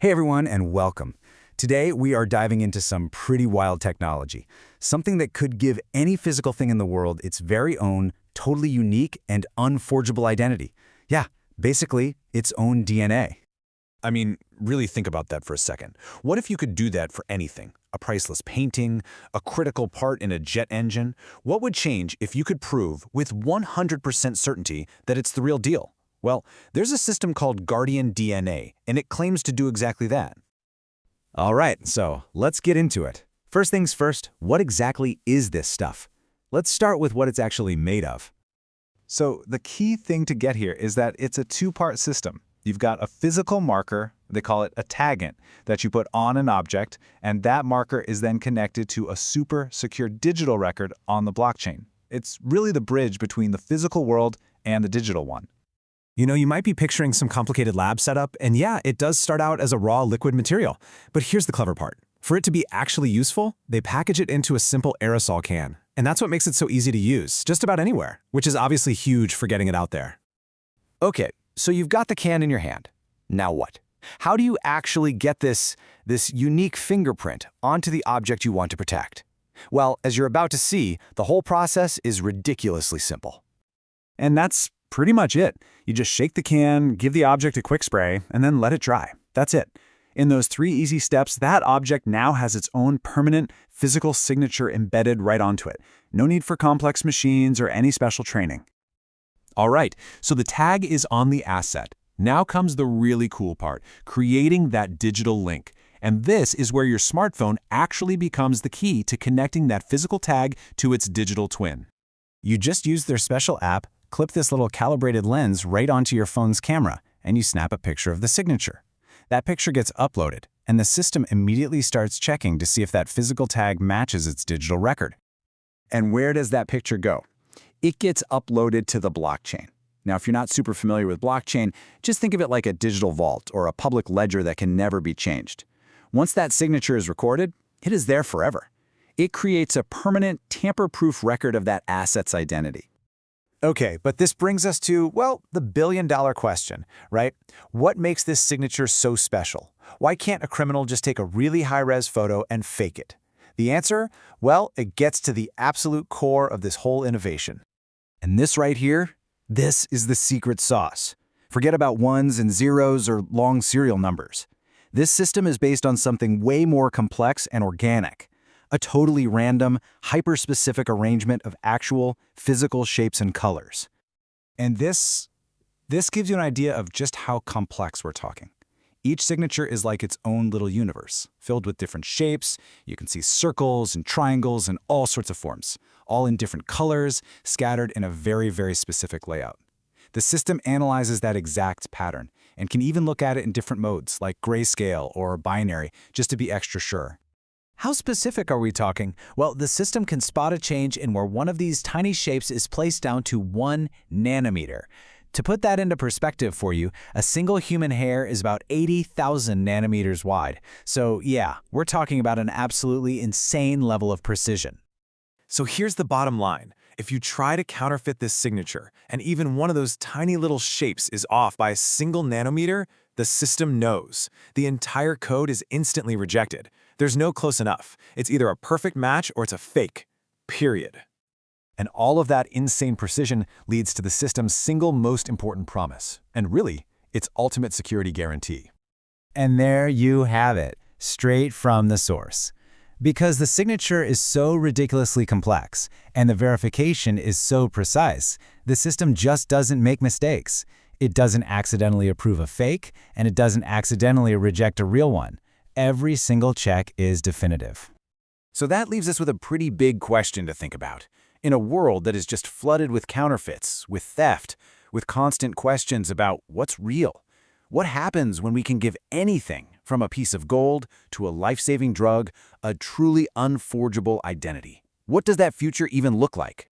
Hey everyone, and welcome. Today we are diving into some pretty wild technology, something that could give any physical thing in the world its very own, totally unique and unforgeable identity. Yeah, basically, its own DNA. I mean, really think about that for a second. What if you could do that for anything? A priceless painting, a critical part in a jet engine? What would change if you could prove with 100% certainty that it's the real deal? Well, there's a system called Guardian DNA, and it claims to do exactly that. All right, so let's get into it. First things first, what exactly is this stuff? Let's start with what it's actually made of. So the key thing to get here is that it's a two-part system. You've got a physical marker, they call it a taggant, that you put on an object, and that marker is then connected to a super secure digital record on the blockchain. It's really the bridge between the physical world and the digital one. You might be picturing some complicated lab setup, and yeah, it does start out as a raw liquid material. But here's the clever part. For it to be actually useful, they package it into a simple aerosol can. And that's what makes it so easy to use, just about anywhere, which is obviously huge for getting it out there. Okay, so you've got the can in your hand. Now what? How do you actually get this unique fingerprint onto the object you want to protect? Well, as you're about to see, the whole process is ridiculously simple. And that's pretty much it. You just shake the can, give the object a quick spray, and then let it dry. That's it. In those 3 easy steps, that object now has its own permanent physical signature embedded right onto it. No need for complex machines or any special training. All right, so the tag is on the asset. Now comes the really cool part, creating that digital link. And this is where your smartphone actually becomes the key to connecting that physical tag to its digital twin. You just use their special app, clip this little calibrated lens right onto your phone's camera, and you snap a picture of the signature. That picture gets uploaded, and the system immediately starts checking to see if that physical tag matches its digital record. And where does that picture go? It gets uploaded to the blockchain. Now, if you're not super familiar with blockchain, just think of it like a digital vault or a public ledger that can never be changed. Once that signature is recorded, it is there forever. It creates a permanent, tamper-proof record of that asset's identity. Okay, but this brings us to, well, the billion-dollar question, right? What makes this signature so special? Why can't a criminal just take a really high-res photo and fake it? The answer? Well, it gets to the absolute core of this whole innovation. And this right here, this is the secret sauce. Forget about ones and zeros or long serial numbers. This system is based on something way more complex and organic. A totally random, hyper-specific arrangement of actual, physical shapes and colors. And this gives you an idea of just how complex we're talking. Each signature is like its own little universe, filled with different shapes. You can see circles and triangles and all sorts of forms, all in different colors, scattered in a very, very specific layout. The system analyzes that exact pattern and can even look at it in different modes, like grayscale or binary, just to be extra sure. How specific are we talking? Well, the system can spot a change in where one of these tiny shapes is placed down to 1 nanometer. To put that into perspective for you, a single human hair is about 80,000 nanometers wide. So yeah, we're talking about an absolutely insane level of precision. So here's the bottom line. If you try to counterfeit this signature, and even one of those tiny little shapes is off by a single nanometer, the system knows. The entire code is instantly rejected. There's no close enough. It's either a perfect match or it's a fake. Period. And all of that insane precision leads to the system's single most important promise, and really, its ultimate security guarantee. And there you have it, straight from the source. Because the signature is so ridiculously complex, and the verification is so precise, the system just doesn't make mistakes. It doesn't accidentally approve a fake, and it doesn't accidentally reject a real one. Every single check is definitive. So that leaves us with a pretty big question to think about. In a world that is just flooded with counterfeits, with theft, with constant questions about what's real, what happens when we can give anything, from a piece of gold to a life-saving drug, a truly unforgeable identity? What does that future even look like?